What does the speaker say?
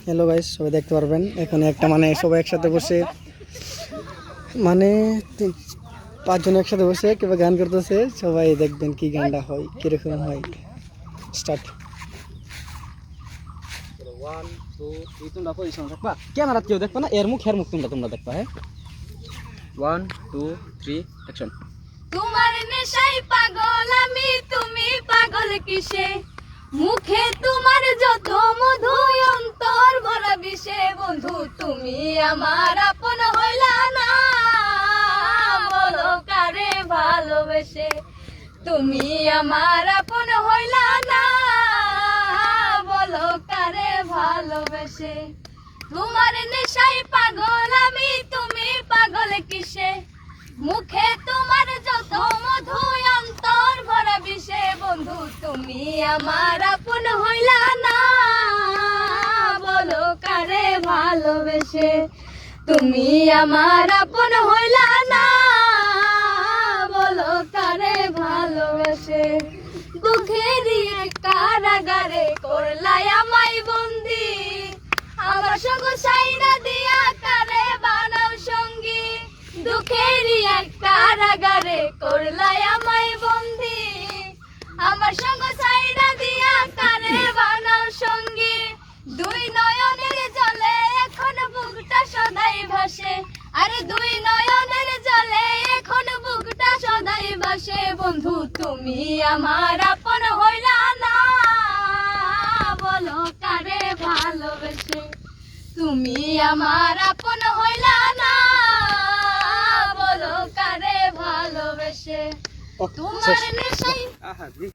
Hello guys, সবাই দেখতে পারবেন এখানে একটা সবাই একসাথে বসে পাঁচজন একসাথে বসে কেউ গান করতেছে। সবাই দেখবেন কি গানটা হয়, কিরকম হয়। স্টার্ট। 1 2 3 তোমরা পজিশন থাকবা, ক্যামেরা কেউ দেখবা না, এর মুখ তোমরা দেখবা। হ্যাঁ, 1 2 3 অ্যাকশন। তোমার নেশায় পাগল আমি, তুমি পাগল কিসে? মুখে তোমার যত মধু, অন্তর ভরা বিষে। বন্ধু তুমি আমার আপন হইলা না, বলো কারে ভালোবেসে? তুমি আমার আপন হইলা না, বলো কারে ভালোবেসে? তোমার নেশায় পাগল আমি, তুমি পাগল কিসে? মুখে তোমার যত মধু, অন্তর ভরা বিষে। বন্ধু তুমি আমার আপন হইলা না, বলো কারে ভালোবেসে? তুমি আমার আপন হইলা না, বলো কারে ভালোবেসে? দুঃখেরই কারাগারে করলাই আমায় বন্দি, আমার সঙ্গ সাইরা দিয়া কারে বানাও সঙ্গী। দুঃখেরই এক কারাগারে করলাই আমায় বন্দি, আমার সঙ্গ সাইরা দিয়া কারে বানাও সঙ্গী। দুই নয়নের জলে এখন বুকটা সদাই ভাসে, আরে দুই নয়নের জলে এখন বুকটা সদাই ভাসে। বন্ধু তুমি আমার আপন হইলা না, বলো কারে ভালোবেসে? তুমি আমার আপন হইলা না, বলো কারে ভালোবেসে? তোমার নেশায়